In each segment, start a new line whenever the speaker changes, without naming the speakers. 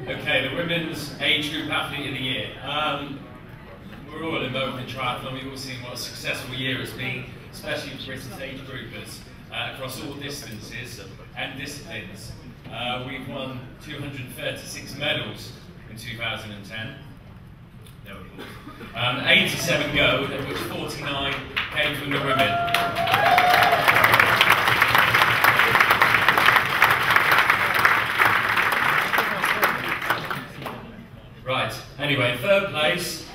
Okay, the Women's Age Group Athlete of the Year. We're all involved in triathlon. We've all seen what a successful year it's been, especially for Britain's age groupers, across all distances and disciplines. We've won 236 medals in 2010. No applause. 87 gold, of which 49 came from the women. Right, anyway, in third place,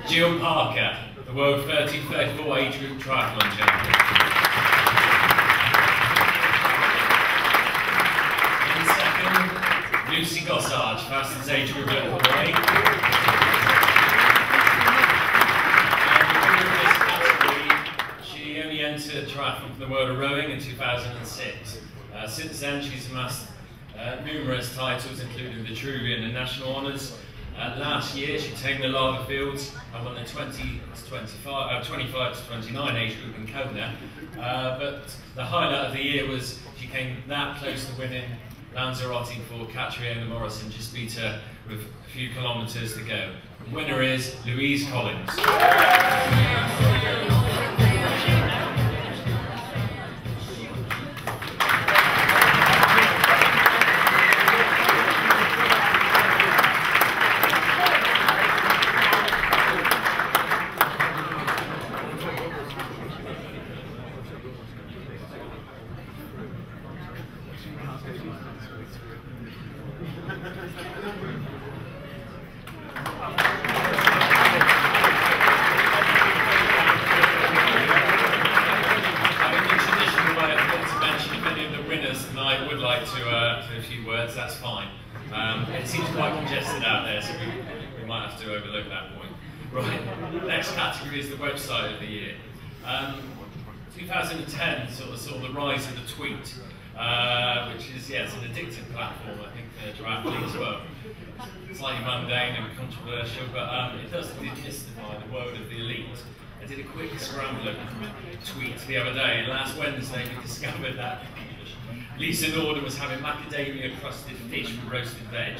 Jill Parker, the World 30-34 age group triathlon champion. In second, Lucy Gossage, fastest age group at Hawaii. And she only entered triathlon for the World of Rowing in 2006. Since then, she's amassed numerous titles, including the Vitruvian and national honours. Last year, she tamed the Lava Fields and won the 25 to 29 age group in Kona. But the highlight of the year was she came that close to winning Lanzarote for Catriona Morrison, just beat her with a few kilometres to go. The winner is Louise Collins. That's fine. It seems quite congested out there, so we might have to overlook that point. Right, next category is the website of the year. 2010 sort of saw the rise of the tweet, which is, it's an addictive platform, I think, for athletes as well. Slightly mundane and controversial, but it does demystify the world of the elite. I did a quick scramble of tweets the other day, and last Wednesday we discovered that Lisa Norden was having macadamia-crusted fish with roasted veg.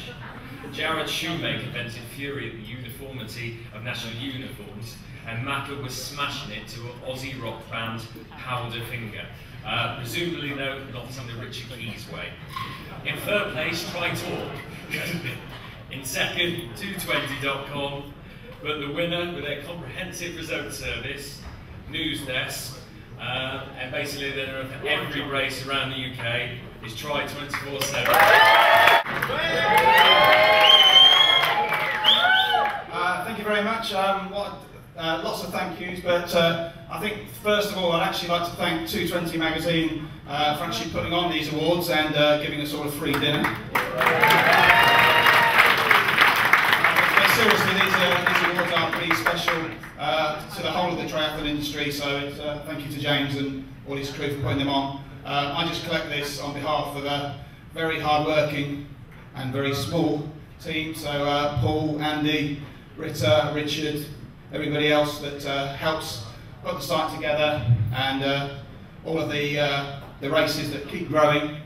Jared Shoemaker invented fury at the uniformity of national uniforms, and Macca was smashing it to an Aussie rock band, Powderfinger. Presumably, no, not some of the Richard Keys way. In third place, TriTalk. In second, 220.com. But the winner, with their comprehensive result service, news desk, and basically they're for every race around the UK, is Tri 24/7.
Thank you very much. Lots of thank yous, but I think first of all I'd actually like to thank 220 magazine for actually putting on these awards and giving us all a free dinner. Seriously, these awards are pretty special to the whole of the triathlon industry, so thank you to James and all his crew for putting them on. I just collect this on behalf of a very hard-working and very small team, so Paul, Andy, Rita, Richard, everybody else that helps put the site together, and all of the races that keep growing,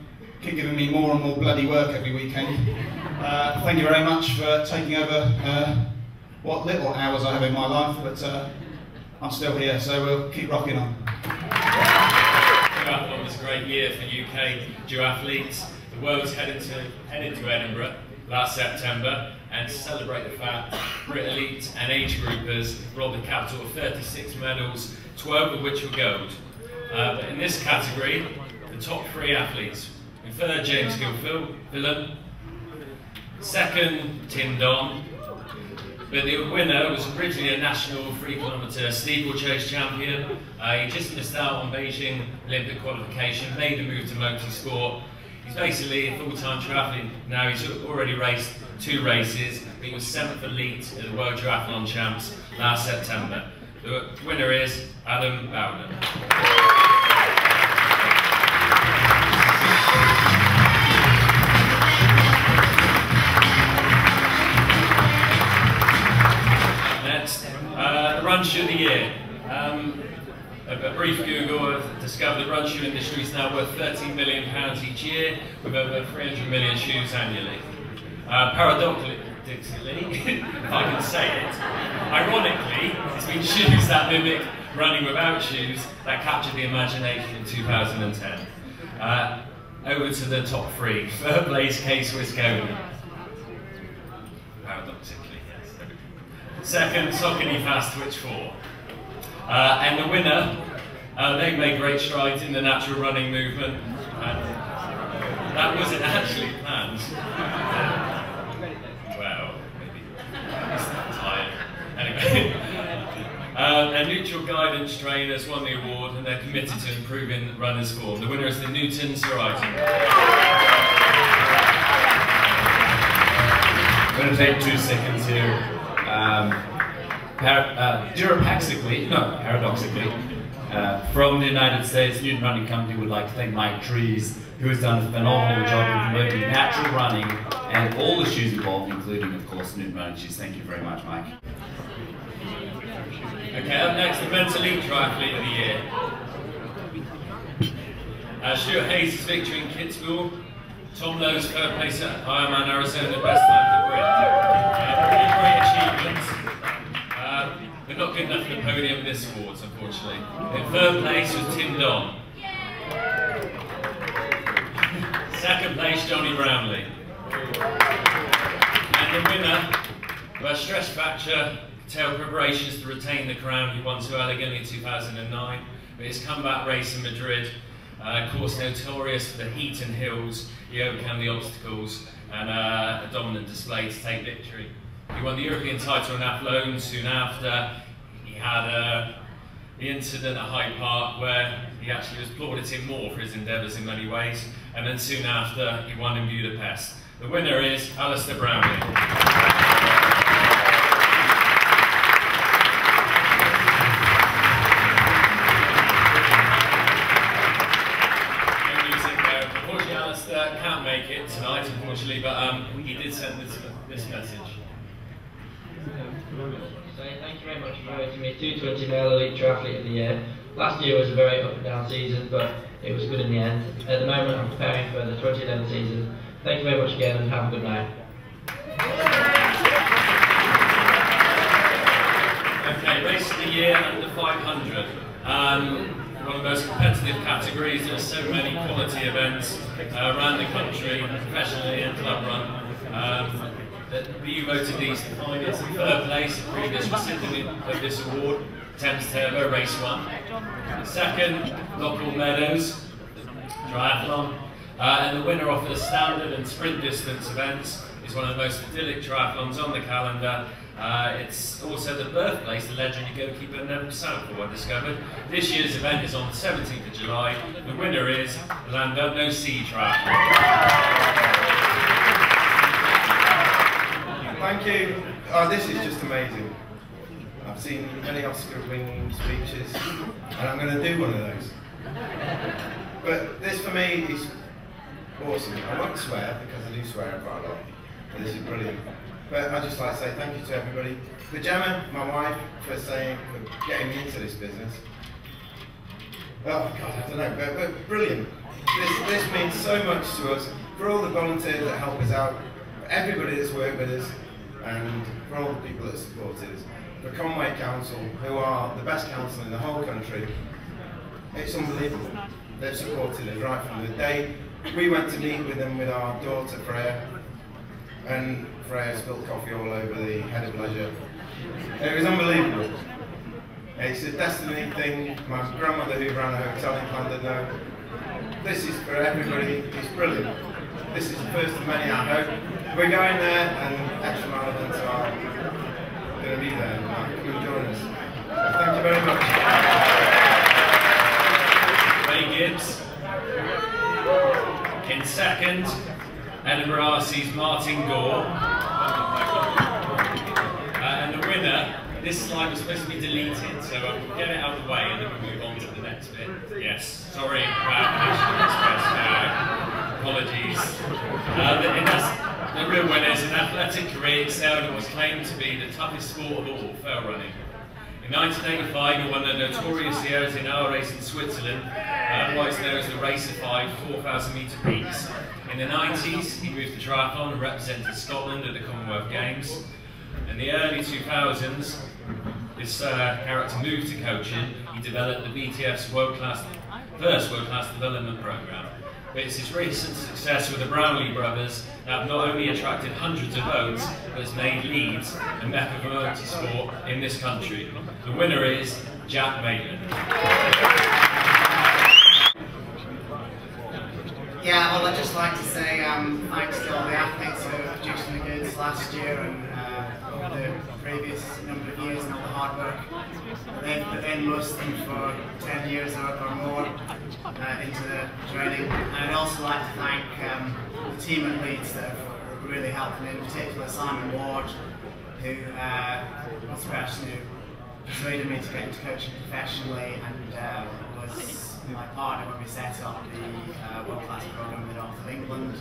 keep giving me more and more bloody work every weekend. Thank you very much for taking over what little hours I have in my life, but I'm still here, so we'll keep rocking on.
Triathlon was a great year for UK duathletes. The world's headed to Edinburgh last September, and to celebrate the fact, Brit Elite and age groupers robbed the capital of 36 medals, 12 of which were gold. But in this category, the top 3 athletes. In third, James Gilfillan. Second, Tim Don. But the winner was originally a national 3-kilometre steeplechase champion. He just missed out on Beijing Olympic qualification, made the move to motorsport. He's basically a full-time triathlete now. He's already raced 2 races, but he was 7th elite at the World Triathlon Champs last September. The winner is Adam Bowden. Next, the run shoe of the year. A brief Google discovered the run shoe industry is now worth £13 million each year, with over 300 million shoes annually. Paradoxically, if I can say it, ironically, it's been shoes that mimic running without shoes that captured the imagination in 2010. Over to the top three. Third place, Wisconsin. Paradoxically, yes. Second, Saucony Fast Twitch 4. And the winner, they made great strides in the natural running movement. That wasn't actually planned. Well, maybe. I'm tired. Anyway. Their neutral guidance trainers won the award and they're committed to improving runners' form. The winner is the Newtons Horizon.
I'm going to take 2 seconds here. Paradoxically, from the United States, Newton Running Company would like to thank Mike Trees, who has done a phenomenal job in promoting natural running and all the shoes involved, including, of course, Newton Running shoes. Thank you very much, Mike.
Okay, up next, the Men's Elite Triathlete of the Year. Stuart Hayes' victory in Kitzbühel. Tom Lowe's third place at Ironman Arizona, best time for Britain. Great achievements. But not good enough for the podium in this awards, unfortunately. In third place was Tim Don. Second place, Johnny Brownlee. And the winner, who has stress fracture, curtailed preparations to retain the crown he won so elegantly in 2009, but his comeback race in Madrid, course notorious for the heat and hills, he overcame the obstacles and a dominant display to take victory. He won the European title in Athlone soon after. He had the incident at Hyde Park where he actually was plauded more for his endeavours in many ways, and then soon after he won in Budapest. The winner is Alistair Brownlee. Can't make it tonight, unfortunately, but he did send this message.
So thank you very much for voting me 220 Male Elite Triathlete of the Year. Last year was a very up and down season, but it was good in the end. At the moment, I'm preparing for the 2011 season. Thank you very much again, and have a good night.
Okay, race of the year under 500. One of the most competitive categories. There are so many quality events around the country, professionally and club run. You voted these to find it. Third place, the previous recipient of this award, Thames Turbo, race 1. Second, Local Meadows, Triathlon. And the winner offers standard and sprint distance events. It's one of the most idyllic triathlons on the calendar. It's also the birthplace of legendary goalkeeper Neville Southall, I discovered. This year's event is on the 17th of July. The winner is the Llandudno Sea Triathlon.
Thank you. This is just amazing. I've seen many Oscar-winning speeches, and I'm going to do one of those. But this for me is awesome. I won't swear because I do swear quite a lot, but this is brilliant. But I'd just like to say thank you to everybody. For Gemma, my wife, for getting me into this business. Oh God, I don't know, but brilliant. This means so much to us. For all the volunteers that help us out, for everybody that's worked with us, and for all the people that supported us. For Conway Council, who are the best council in the whole country, it's unbelievable. They've supported us right from the day we went to meet with them with our daughter Freya, and Freya spilled coffee all over the head of leisure. It was unbelievable. It's a destiny thing. My grandmother who ran a hotel in Llandudno. This is for everybody. It's brilliant. This is the first of many, I hope. We're going there, and extra mile events are going to be there. Come and join us. Thank you very much.
Ray Gibbs. In second, Edinburgh RC's Martin Gore. And the winner, this slide was supposed to be deleted, so I'll get it out of the way and then we'll move on to the next bit. Yes, sorry about National Express. Apologies. The real winner is an athletic career excelled and was claimed to be the toughest sport of all, trail running. In 1985, he won the notorious Sierras in our race in Switzerland, otherwise known as the Racerfied 4,000 metre peaks. In the 90s, he moved to triathlon and represented Scotland at the Commonwealth Games. In the early 2000s, this character moved to coaching. He developed the BTF's first world-class development programme. But it's his recent success with the Brownlee brothers that have not only attracted hundreds of votes, but has made Leeds a mecca for motorsport in this country. The winner is Jack Maitland.
Yeah, well, I'd just like to say thanks to all the athletes who have produced the goods last year and over the previous number of years and all the hard work they've put in, most of them for 10 years or more into the training. And I'd also like to thank the team at Leeds that have really helped me, in particular Simon Ward, who was the person who persuaded me to get into coaching professionally and was my partner when we set up the world-class programme in the north of England,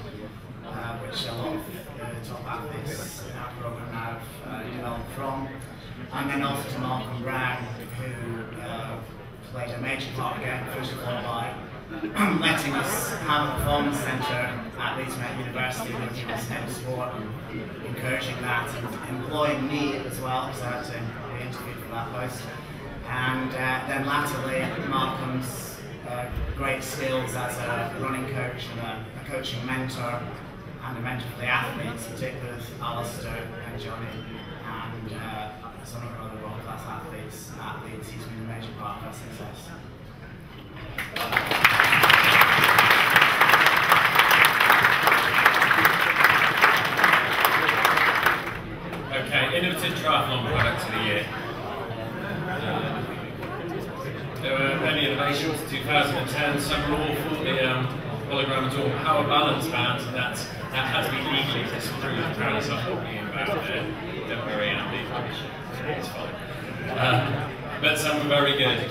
which a lot of the top athletes in our programme now have developed from. And then also to Malcolm Brown, who played a major part again, first of all by letting us have a performance centre at Leeds University, which was head of sport, and encouraging that and employing me as well, because I had to be interviewed for that post. And then latterly, Malcolm's great skills as a running coach and a coaching mentor, and a mentor for the athletes, particularly with Alistair and Johnny, and some of our other world-class athletes at Leeds. He's been a major part of our success.
Okay, Innovative Triathlon Product of the Year. There were many innovations in 2010, some were all for the hologram and all power balance bands, and that has been legally disapproved. Apparently something being about there. Don't worry, Andy. It's fine. But some were very good. In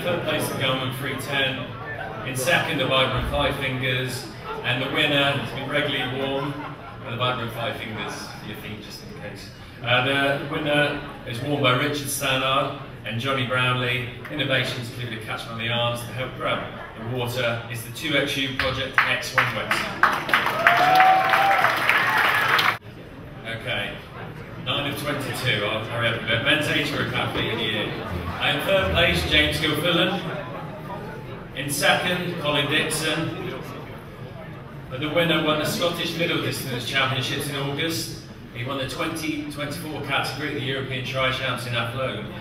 third place, the Garmin 310. In second, the Vibrant Five Fingers. And the winner has been regularly worn. And the Vibrant Five Fingers for your feet, just in case. The winner is worn by Richard Stannard and Johnny Brownlee. Innovations include a catch on the arms to help grab the water. Is the 2XU Project X1 wetsuit. Okay, 9 of 22. I'll hurry up a bit. Men's age group athlete of the year. In third place, James Gilfillan. In second, Colin Dixon. But the winner won the Scottish Middle Distance Championships in August. He won the 2024 category at the European Tri-Champs in Athlone,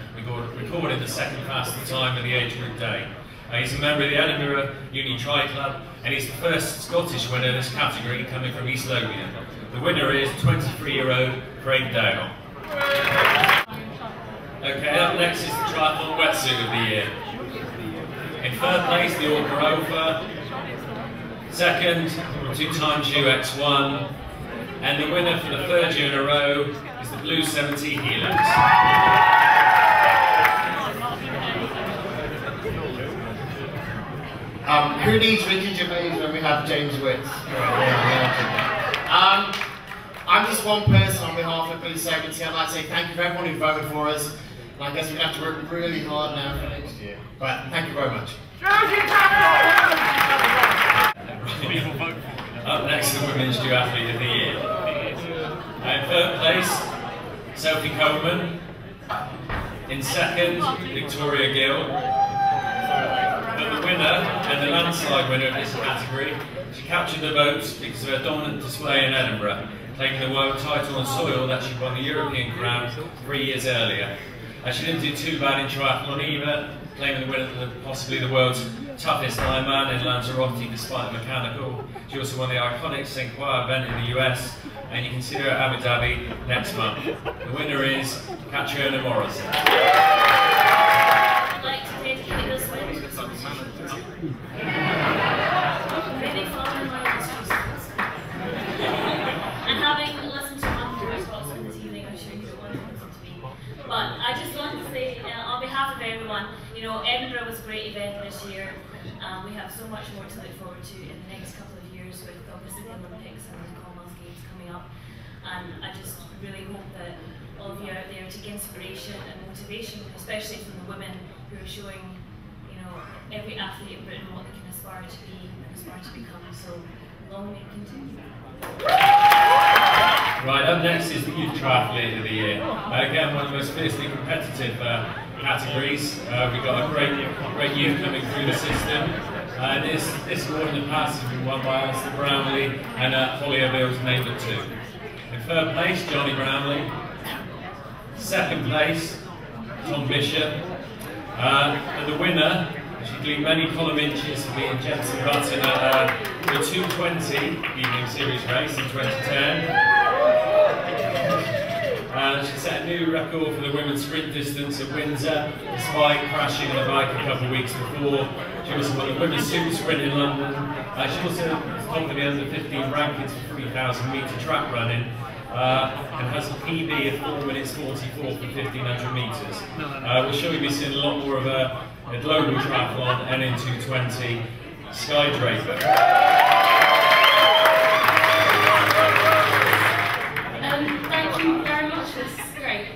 recorded the second fastest time of the age group day. He's a member of the Edinburgh Uni Tri Club, and he's the first Scottish winner in this category, coming from East Lothian. The winner is 23-year-old Craig Dale. Okay, up next is the Triathlon Wetsuit of the Year. In third place, the Orca Alpha. Second, 2x UX1. And the winner for the third year in a row is the Blue 70 Helix.
Who needs Ricky Gervais when we have James Witts? I'm just one person on behalf of Blue 70. I'd like to say thank you for everyone who voted for us. And I guess we have to work really hard now for next year. But thank you very much.
Up next, the Women's Duathlete of the Year. In third place, Sophie Coleman. In second, Victoria Gill. But the winner, and the landslide winner of this category, she captured the votes because of her dominant display in Edinburgh, claiming the world title on soil that she won the European crown 3 years earlier. She didn't do too bad in triathlon either, claiming the winner for possibly the world's toughest Ironman in Lanzarote despite the mechanical. She also won the iconic St. Croix event in the US, and you can see her at Abu Dhabi next month. The winner is Catriona Morrison.
I'd like to dedicate this win to really following my instructions. And having listened to one of the results this evening, I'm sure you don't want to listen to me. But I just want to say, on behalf of everyone, you know, Edinburgh was a great event this year. We have so much more to look forward to in the next couple of years with obviously the Olympics and the Commonwealth Games coming up. and I just really hope that all of you out there take inspiration and motivation, especially from the women who are showing, you know, every athlete in Britain what they can aspire to be and aspire to become. So long may it continue.
Right, up next is the Youth Triathlete of the Year. Again, one of the most fiercely competitive categories. We've got a great youth coming through the system. This award in the past has been won by Alistair Brownlee and Holly O'Neill's neighbour too. In third place, Johnny Brownlee. Second place, Tom Bishop. And the winner, she gleaned many column inches for being Jensen Button at the 220 evening series race in 2010. She set a new record for the women's sprint distance at Windsor, despite crashing on a bike a couple of weeks before. She also won the women's super sprint in London. She also topped the under 15 rankings for 3,000 metre track running, and has a PB of 4 minutes 44 for 1,500 metres. We'll surely be seeing a lot more of a global triathlon and in 220 Skydraper.
Thank you very much, this is great.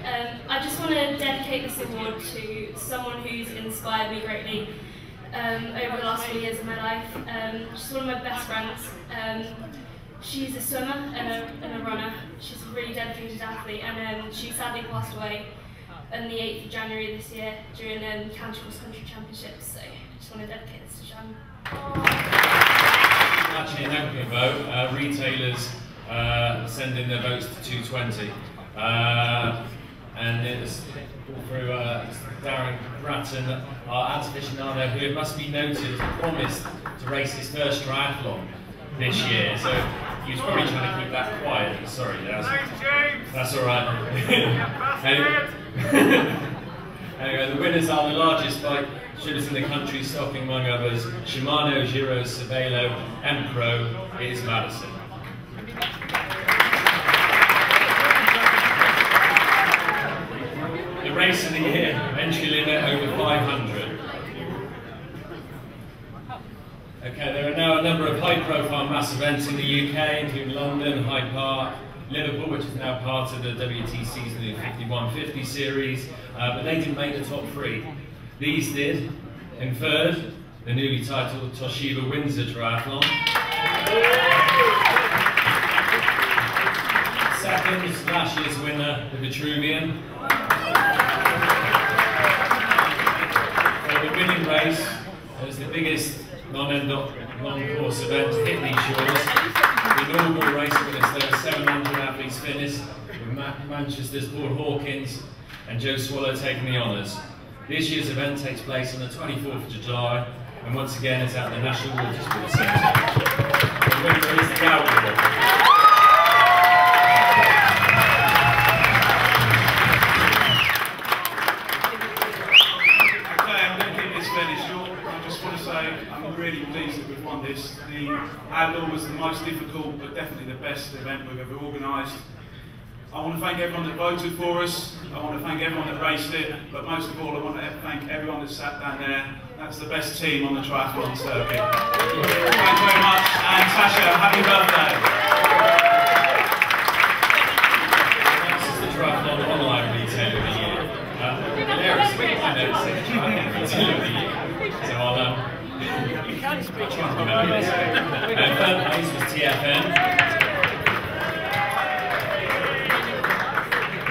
I just want to dedicate this award to someone who's inspired me greatly over the last 4 years of my life. She's one of my best friends. She's a swimmer and a runner. She's a really dedicated athlete, and she sadly passed away on the 8th of January this year during County Cross Country Championships. So I just want to dedicate this to Shan.
Actually, an open vote. Retailers send in their votes to 220. And it's through Darren Bratton, our ads aficionado, who, it must be noted, promised to race his first triathlon this year. So he was probably trying to keep that quiet. Sorry, that's all right. Anyway, the winners are the largest bike swimmers in the country, stocking among others Shimano, Giro, Cervelo, M-Pro. It is Madison. The race of the year, entry limit over 500. Okay, there are now a number of high-profile mass events in the UK, including London, Hyde Park, Liverpool, which is now part of the WTC's new 5150 series, but they didn't make the top 3. These did. In third, the newly titled Toshiba Windsor Triathlon. Second, last year's winner, the Vitruvian. The winning race was the biggest non-course event to hit these shores. The inaugural race witnessed over 700 athletes finish, with Manchester's Paul Hawkins and Joe Swallow taking the honours. This year's event takes place on the 24th of July, and once again it's at the National Water Sports Centre. The winner is the Gower.
I'm really pleased that we've won this. The outdoor was the most difficult, but definitely the best event we've ever organised. I want to thank everyone that voted for us. I want to thank everyone that raced it, but most of all, I want to thank everyone that sat down there. That's the best team on the triathlon circuit. Thanks very much, and Tasha, happy birthday.
This is the Triathlon Online Retailer of the Year. I know it's the Triathlon Retailer of the Year. So I'll you can speak. Third place was TFN.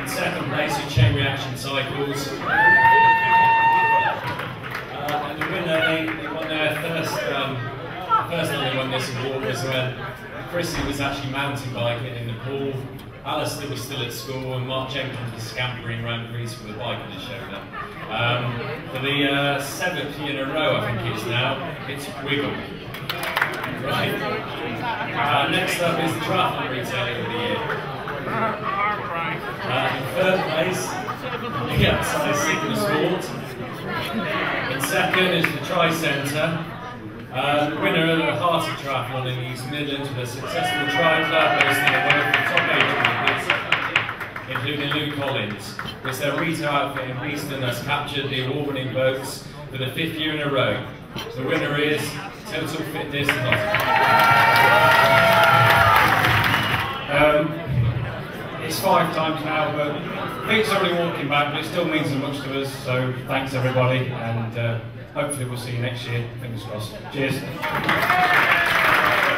In second place was Chain Reaction Cycles. And the winner, they won their first time they won this award was when Chrissie was actually mountain biking in the pool. Alistair was still at school, and Mark Jenkins was scampering around Greece with a bike on his shoulder. For the 7th year in a row, I think it is now, it's Wiggle. Right. Next up is the Triathlon Retailer of the Year. In third place, the Outside Signal Sport. In second is the Tri-Centre. The winner of the Heart of Triathlon in the East Midlands with a successful tri-club boasting a wealth of top age groupers, including Luke Collins, which their retail outfit in Beeston has captured the award-winning votes for the 5th year in a row. The winner is Total Fitness Nottingham.
It's 5 times now, but feet's already walking back, but it still means so much to us. So thanks everybody, and hopefully we'll see you next year. Fingers crossed. Cheers.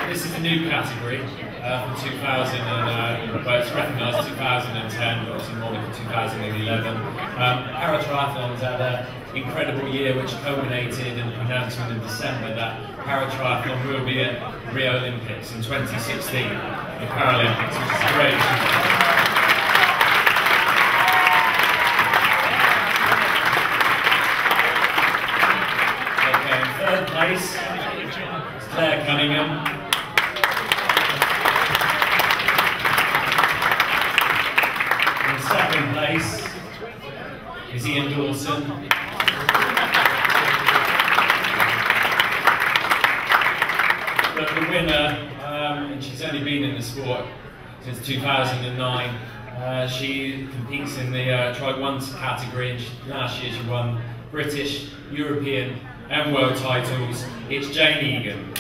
This is a new category from 2000, well, it's recognised 2010, but obviously more than 2011. Para-triathlon has had an incredible year, which culminated in the pronouncement in December that para-triathlon will be at Rio Olympics in 2016, the Paralympics, which is great. Okay, in third place, it's Claire Cunningham. Second place is Ian Dawson. But the winner, and she's only been in the sport since 2009, she competes in the Tri-1 category, and last year she won British, European and world titles. It's Jane Egan.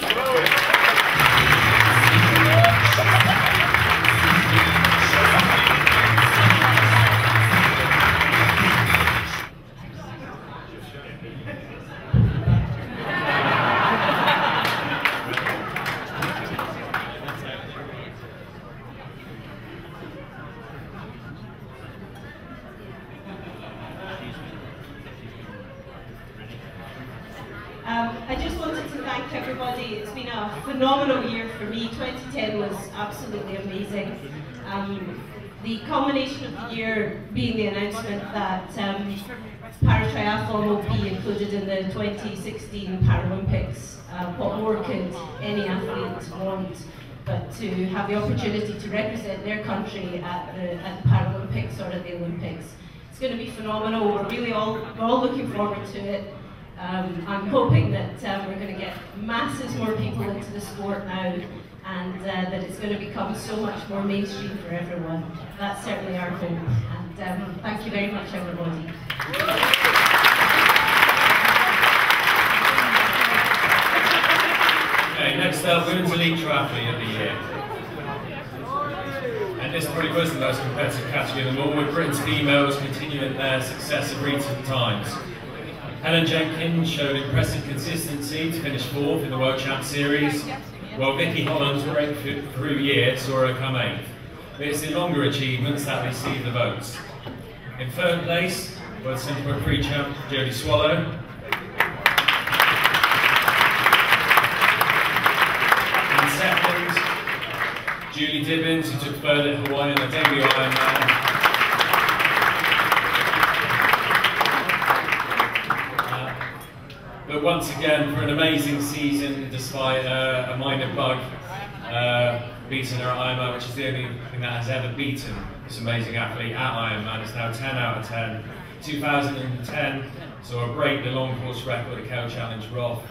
I just wanted to thank everybody. It's been a phenomenal year for me. 2010 was absolutely amazing. The culmination of the year being the announcement that para-triathlon will be included in the 2016 Paralympics. What more could any athlete want but to have the opportunity to represent their country at the Paralympics or at the Olympics? It's going to be phenomenal. We're all looking forward to it. I'm hoping that we're going to get masses more people into the sport now, and that it's going to become so much more mainstream for everyone. That's certainly our hope. And thank you very much, everybody.
Okay, next up, Women's Elite Triathlete of the Year. And this probably was the most competitive category of them all, with Britain's females continuing their success of recent times. Helen Jenkins showed impressive consistency to finish 4th in the World Champ Series, while Vicky Holland's breakthrough year saw her come 8th. But it's the longer achievements that receive the votes. In 3rd place, World Central Pre-Champ Jodie Swallow. In 2nd, Julie Dibbins, who took 3rd at Hawaii on the debut Ironman. But once again, for an amazing season, despite a minor bug beating her at Ironman, which is the only thing that has ever beaten this amazing athlete at Ironman. It's now 10 out of 10. 2010 saw her break the long course record at Cal Challenge Roth,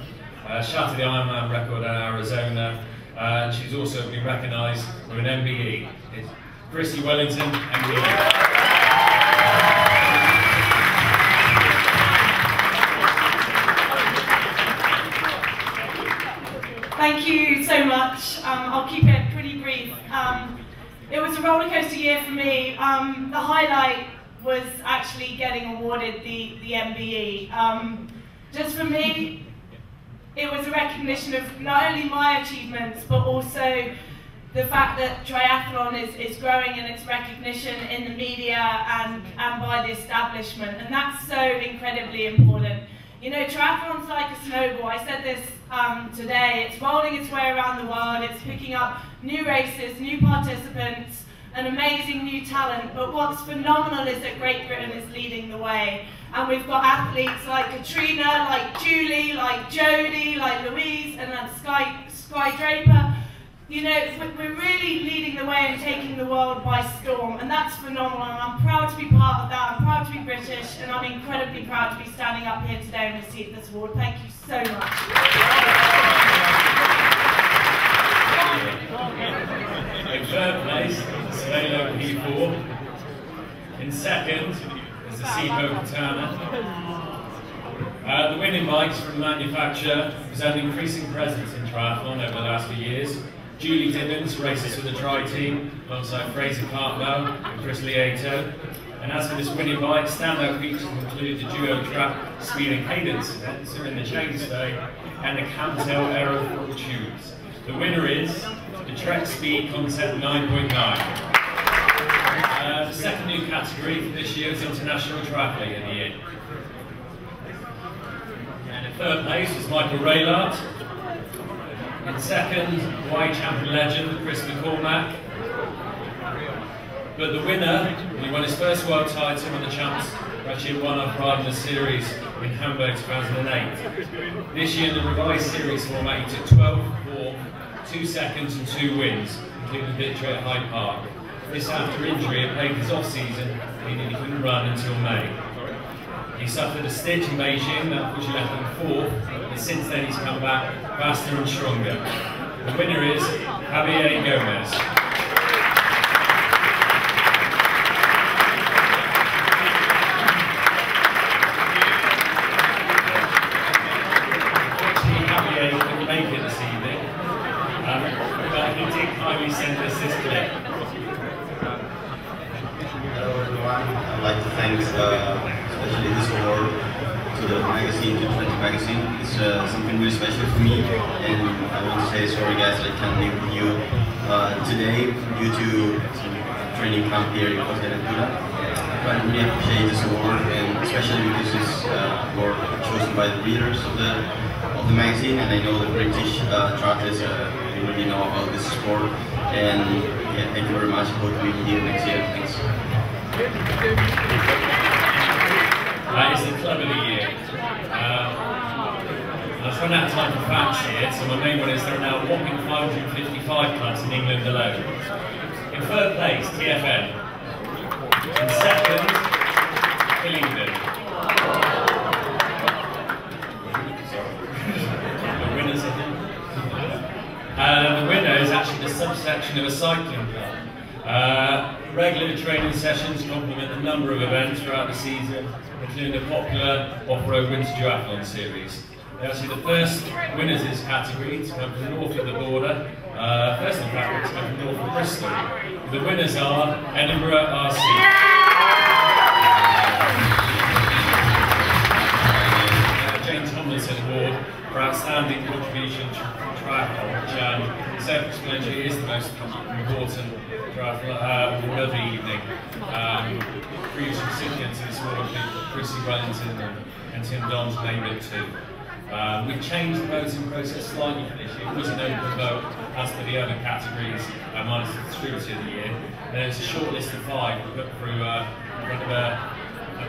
shatter the Ironman record at Arizona, and she's also been recognised with an MBE. It's Chrissie Wellington, MBE.
Thank you so much. I'll keep it pretty brief. It was a rollercoaster year for me. The highlight was actually getting awarded the MBE. Just for me, it was a recognition of not only my achievements, but also the fact that triathlon is growing in its recognition in the media and by the establishment, and that's so incredibly important. You know, triathlon's like a snowball. I said this today. It's rolling its way around the world. It's picking up new races, new participants, an amazing new talent. But what's phenomenal is that Great Britain is leading the way. And we've got athletes like Katrina, like Julie, like Jodie, like Louise, and then Sky Draper. You know, we're really leading the way and taking the world by storm, and that's phenomenal, and I'm proud to be part of that. I'm proud to be British, and I'm incredibly proud to be standing up here today and receive this award. Thank you so much.
In 3rd place, Salo P4. In 2nd is the Seco Katana. The winning bikes from the manufacturer has had an increasing presence in triathlon over the last few years, Julie Dibbins races for the Tri team alongside Fraser Cartwell and Chris Lieto. And as for this winning bike, standout features include the duo track speed and cadence sensor in the chainstay and the Camtel Aero Fortunes. The winner is the Trek Speed Concept 9.9. The second new category for this year's International Triathlete of the Year. And in third place was Michael Raylard. In second, Hawaii champion legend Chris McCormack. But the winner, he won his first world title on the Champs, actually won off riding the series in Hamburg 2008. This year in the revised series format, he took 12, 4, 2 seconds and 2 wins, including the victory at Hyde Park. This after injury had played his off-season, meaning he couldn't run until May. He suffered a stitch in Beijing that unfortunately left him 4th, and since then he's come back faster and stronger. The winner is Javier Gomez. Actually, Javier couldn't make it this evening, but he did kindly send us this clip.
Hello everyone, I'd like to thank especially this award to the magazine, to 20 magazine. It's something really special for me, and I want to say sorry guys that I can't be with you today due to some training camp here in Costa Rica. But I really appreciate this award, and especially because it's award chosen by the readers of the magazine, and I know the British triathletes really know about this sport. And yeah, thank you very much. Hope to be here next year. Thanks.
That is the club of the year. I've run out of time for facts here, so my main one is there are now a whopping 555 clubs in England alone. In third place, TFN. In second, Hillingdon. The winners of the winner is actually the subsection of a cycling club. Regular training sessions complement a number of events throughout the season, including the popular off-road winter duathlon series. They're actually the first winners in this category to come from north of the border, first in fact to come from north of Bristol. The winners are Edinburgh RC. James Tomlinson Award for outstanding contribution to triathlon, which self-explanatory is the most important triathlon of the evening. Previous recipients of this award include Chrissie Wellington and Tim Don's named it too. We've changed the voting process slightly for this year. It was an open vote as for the other categories, minus the distributor of the year. And there's a short list of 5 we put through front of a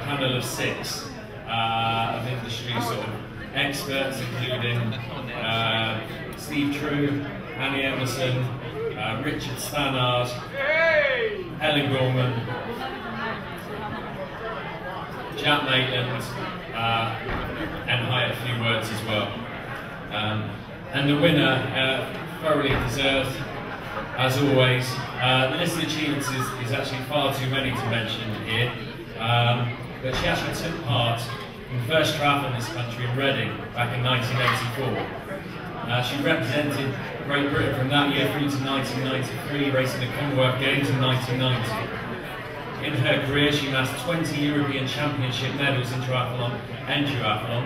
panel of 6 of industry sort of experts, including Steve True, Annie Emerson, Richard Stannard, Helen Gorman, Jack Maitland, and hired a few words as well. And the winner, thoroughly deserved, as always. The list of achievements is actually far too many to mention here, but she actually took part in the first triathlon in this country in Reading back in 1984. She represented Great Britain from that year through to 1993, racing the Commonwealth Games in 1990. In her career, she amassed 20 European Championship medals in triathlon and duathlon.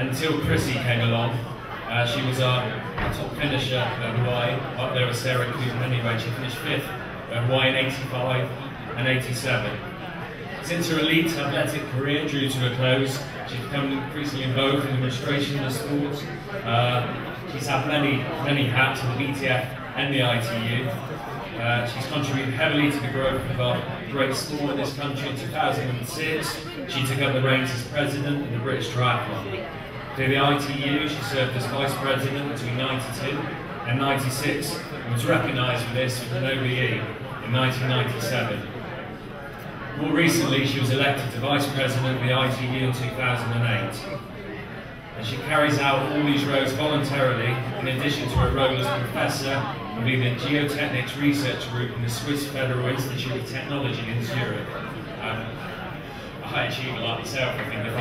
Until Chrissie came along, she was our top finisher at Hawaii, up there with Sarah Cooper anyway. She finished 5th at Hawaii in 85 and 87. Since her elite athletic career drew to a close, she's become increasingly involved in the administration of the sport. She's had many hats in the BTF and the ITU. She's contributed heavily to the growth of our great sport in this country. In 2006, she took up the reins as president of the British Triathlon. Through the ITU, she served as vice president between 92 and 96 and was recognised for this with an OBE in 1997. More recently, she was elected to vice president of the ITU in 2008. And she carries out all these roles voluntarily, in addition to her role as professor and leading the Geotechnics Research Group in the Swiss Federal Institute of Technology in Zurich. A high achiever like myself, I think, if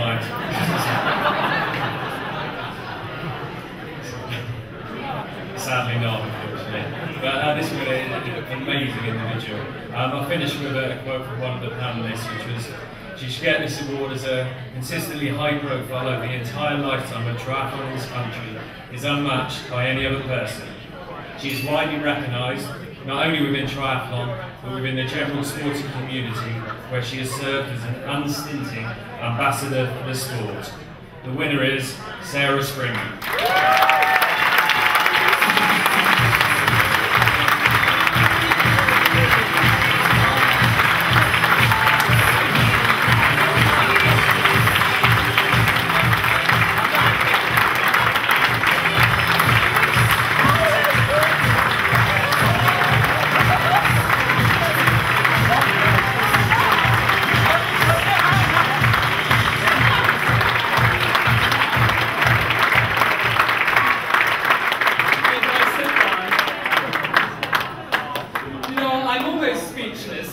Sadly not, unfortunately. actually. But this woman is an amazing individual. I'll finish with a quote from one of the panelists, which was, she should get this award as a consistently high profile over the entire lifetime of triathlon in this country is unmatched by any other person. She is widely recognised, not only within triathlon, but within the general sporting community, where she has served as an unstinting ambassador for the sport. The winner is Sarah Springman.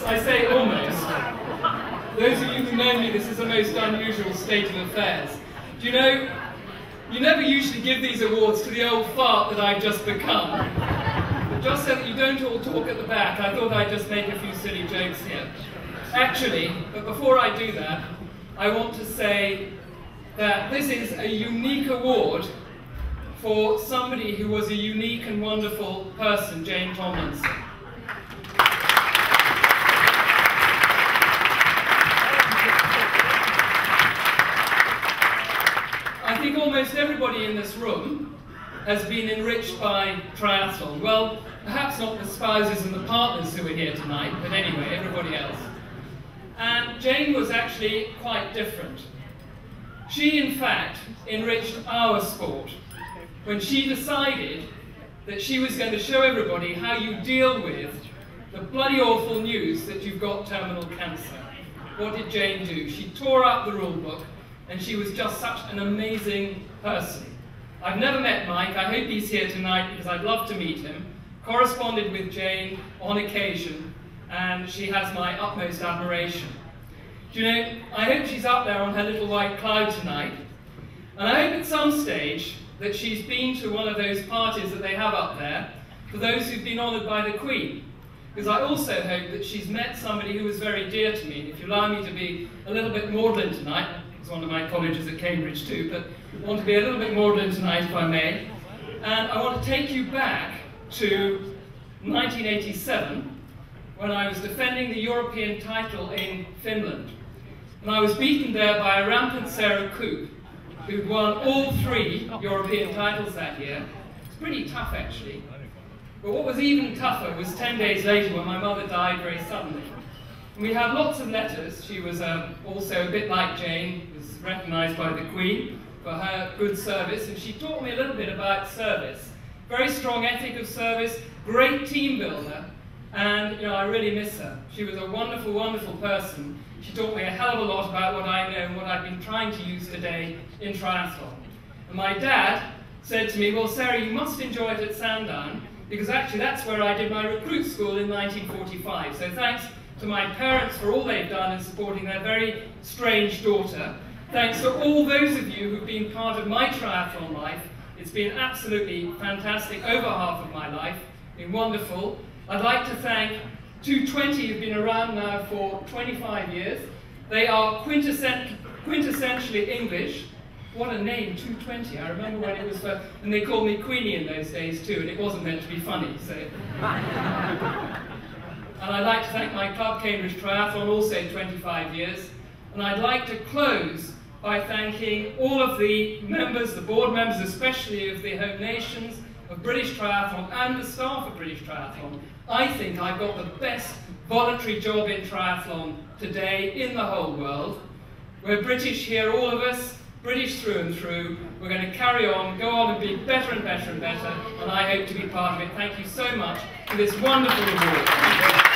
I say almost. Those of you who know me, this is a most unusual state of affairs. Do you know, you never usually give these awards to the old fart that I've just become. But just so that you don't all talk at the back, I thought I'd just make a few silly jokes here. Actually, but before I do that, I want to say that this is a unique award for somebody who was a unique and wonderful person, Jane Tomlinson. I think almost everybody in this room has been enriched by triathlon. Well, perhaps not the spouses and the partners who are here tonight, but anyway, everybody else. And Jane was actually quite different. She, in fact, enriched our sport when she decided that she was going to show everybody how you deal with the bloody awful news that you've got terminal cancer. What did Jane do? She tore up the rule book, and she was just such an amazing person. I've never met Mike. I hope he's here tonight because I'd love to meet him. Corresponded with Jane on occasion, and she has my utmost admiration. Do you know, I hope she's up there on her little white cloud tonight, and I hope at some stage that she's been to one of those parties that they have up there for those who've been honoured by the Queen. Because I also hope that she's met somebody who was very dear to me. If you allow me to be a little bit maudlin tonight, it's one of my colleges at Cambridge too, but I want to be a little bit maudlin tonight if I may. And I want to take you back to 1987, when I was defending the European title in Finland. And I was beaten there by a rampant Sarah Coop, who'd won all 3 European titles that year. It's pretty tough actually. But what was even tougher was 10 days later when my mother died very suddenly. And we had lots of letters. She was also a bit like Jane, was recognised by the Queen for her good service, and she taught me a little bit about service. Very strong ethic of service, great team builder, and you know, I really miss her. She was a wonderful, wonderful person. She taught me a hell of a lot about what I know and what I've been trying to use today in triathlon. And my dad said to me, well, Sarah, you must enjoy it at Sandown, because actually that's where I did my recruit school in 1945. So thanks to my parents for all they've done in supporting their very strange daughter. Thanks to all those of you who've been part of my triathlon life. It's been absolutely fantastic, over half of my life. It's been wonderful. I'd like to thank 220 who've been around now for 25 years. They are quintessentially English. What a name, 220. I remember when it was first, and they called me Queenie in those days too, and it wasn't meant to be funny. So. And I'd like to thank my club, Cambridge Triathlon, also 25 years. And I'd like to close by thanking all of the members, the board members, especially of the home nations, of British Triathlon and the staff of British Triathlon. I think I've got the best voluntary job in triathlon today in the whole world. We're British here, all of us, British through and through. We're going to carry on, go on and be better and better and better, and I hope to be part of it. Thank you so much for this wonderful award.